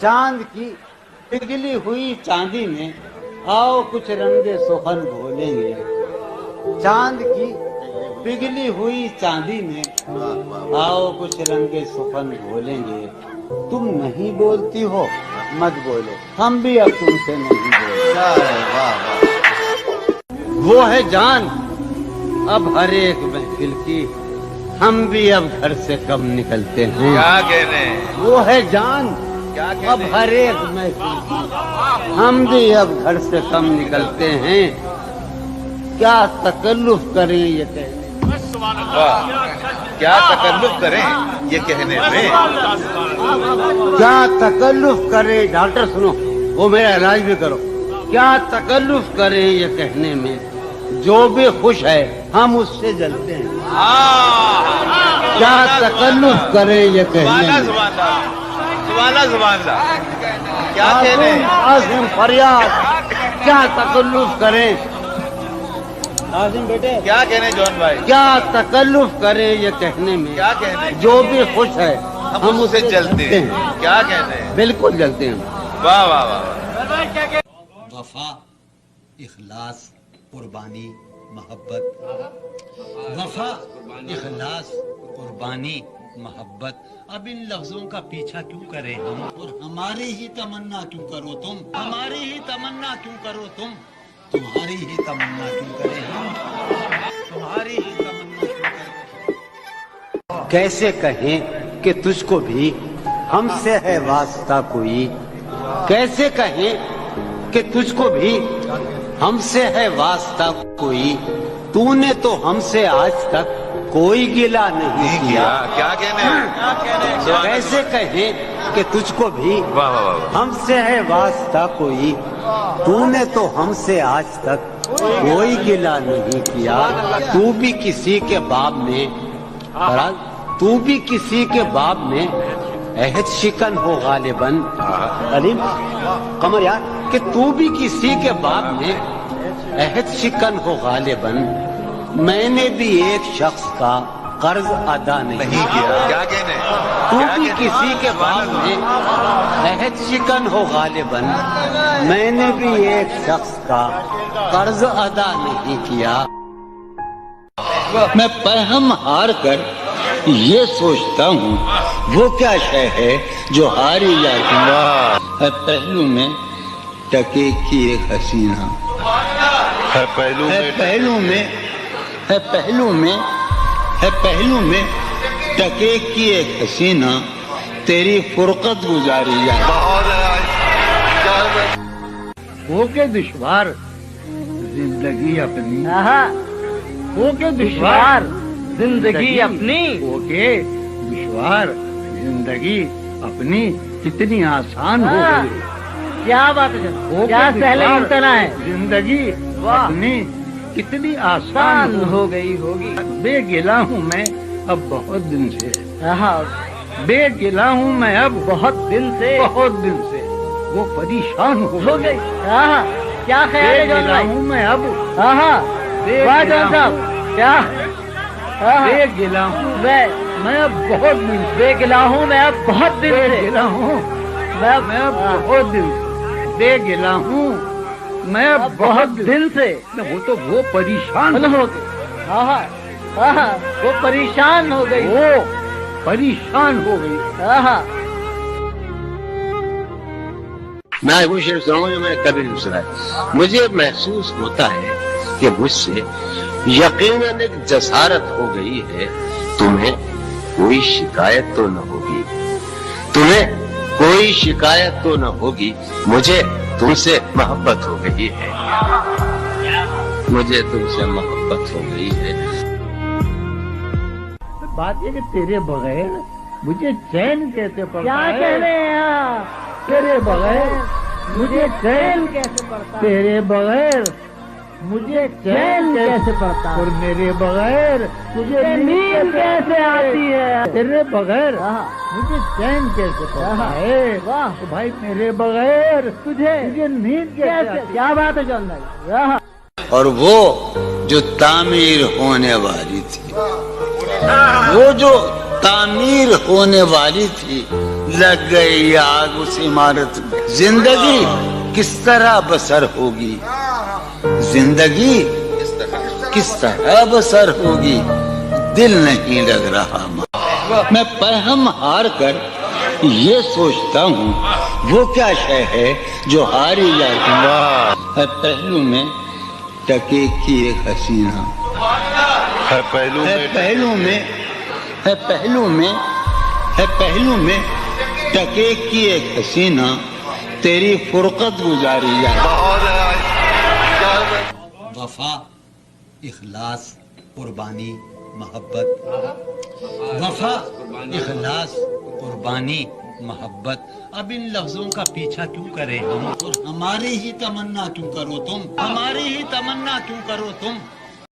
चांद की पिघली हुई चांदी में आओ कुछ रंगे सुखन घोलेंगे। चांद की पिघली हुई चांदी में आओ कुछ रंगे सुखन घोलेंगे। तुम नहीं बोलती हो मत बोलो, हम भी अब तुमसे नहीं बोलते। वो है जान अब हर एक महफिल की, हम भी अब घर से कब निकलते हैं। क्या कहने, वो है जान क्या कहने? अब हर एक महफिल की, हम भी अब घर से कम निकलते हैं। क्या तकल्लुफ करें ये कहने, वाह, क्या तकल्लुफ करें ये कहने में। क्या तकल्लुफ करें, डॉक्टर सुनो, वो मेरा इलाज भी करो। क्या तकल्लुफ करें ये कहने में, जो भी खुश है हम उससे जलते हैं। क्या तकल्लुफ करें ये कहने में, सुभान अल्लाह, क्या कहने। आज़िम फरियाद, क्या तकल्लुफ करें। आज़िम बेटे क्या कहने जॉन भाई, क्या तकल्लुफ करें ये कहने में, क्या कहने। जो भी खुश है हम उससे जलते हैं। क्या कहने, बिल्कुल जलते हैं। वाह वाह वाह। वफा, इखलास, कुर्बानी, मोहब्बत। वफा, इखलास, कुर्बानी, मोहब्बत। अब इन लफ्जों का पीछा क्यों करें हम, और हमारी ही तमन्ना क्यों करो तुम, हमारी ही तमन्ना क्यों करो तुम, तुम्हारी ही तमन्ना क्यों करें हम, तुम्हारी ही तमन्ना क्यों करें। कैसे कहें कि तुझको भी हमसे है वास्ता कोई, कैसे कहें कि तुझको भी हमसे है वास्ता कोई, तूने तो हमसे आज तक कोई गिला नहीं किया। क्या कहने, कैसे कहें कि तुझको भी वाह वाह वाह। हमसे है वास्ता कोई, तूने तो हमसे आज तक कोई गिला नहीं किया। तू भी किसी के बाब में, तू भी किसी के बाब में अहद शिकन हो गालिबन। अलीम कमर यार, कि तू भी किसी के बाब में अहद शिकन हो गालिबन। मैंने भी एक शख्स का कर्ज अदा नहीं किया। क्या कहने, तू भी किसी के बाब में अहद शिकन हो गालिबन। मैंने भी एक शख्स का कर्ज अदा नहीं किया। मैं परहम हार कर ये सोचता हूँ, वो क्या शय है जो हारी जाती है। पहलू में टके की एक हसीना है, पहलू है, में पहलू में है, पहलू में है, पहलू में टके की एक हसीना, तेरी फुरकत गुजारी जाए। हो के दुश्वार जिंदगी अपनी, हो के दुश्वार जिंदगी अपनी, हो के दुश्वार जिंदगी अपनी कितनी आसान हो गई। क्या बात है, क्या सहले मुमतना है। जिंदगी अपनी कितनी आसान हो गई होगी। बेगिला हूँ मैं अब बहुत दिन से, हाँ, बेगिला हूँ मैं अब बहुत दिन से, बहुत दिन से। वो परेशान हो गई। हाँ, क्या ख्याल है जॉन बेगिला भाई। हूँ मैं अब, हाँ हाँ, वाह जॉन साहब, क्या। हाँ, बेगिला हूँ मैं अब बहुत दिन से, बेगिला हूँ मैं अब बहुत दिन से, बेगिला हूँ मैं अब बहुत दिन से, बेगिला हूँ मैं अब बहुत दिन से। वो परेशान हो गई। हाँ हाँ हाँ, वो परेशान हो गई, वो परेशान हो गई। हाँ हाँ। मैं वो शेर सुनाऊंगा जो मैंने कभी नहीं सुना है। मुझे महसूस होता है कि मुझसे यकीनन एक जसारत हो गई है। तुम्हें कोई शिकायत तो न होगी, तुम्हें कोई शिकायत तो न होगी। मुझे तुमसे मोहब्बत हो गई है, मुझे तुमसे मोहब्बत हो गई है। बात ये कि तेरे बगैर मुझे चैन कैसे पड़ता क्या है। कह रहे हैं यहाँ? तेरे बगैर मुझे चैन कैसे पड़ता है? तेरे बगैर मुझे चैन कैसे पड़ता है? और मेरे बगैर मुझे नींद कैसे आती है? तेरे बगैर हाँ, मुझे चैन कैसे पड़ता हाँ, है। वाह। तो भाई मेरे बगैर तुझे मुझे नींद कैसे कैसे, आती क्या बात है जॉन भाई। हाँ, और वो जो तामीर होने वाली थी, वो जो तामीर होने वाली थी, لگ گئی آگ اس عمارت میں. زندگی کس طرح بسر ہوگی, زندگی کس طرح بسر ہوگی, دل نہیں لگ رہا. میں پرہم ہار کر یہ سوچتا ہوں وہ کیا شے ہے جو ہاری جاتی ہے. پہلو میں ٹکے کی ایک حسینہ, ہر پہلو ہے میں پہلو میں, ہے پہلو میں, ہے پہلو میں ٹکے کی ایک حسینہ, تیری فرقت گزاری جاتی. وفا, اخلاص, قربانی, محبت. وفا, اخلاص, قربانی, محبت. اب ان لفظوں کا پیچھا کیوں کریں ہم, اور ہماری ہی تمنا کیوں کرو تم, ہماری ہی تمنا کیوں کرو تم.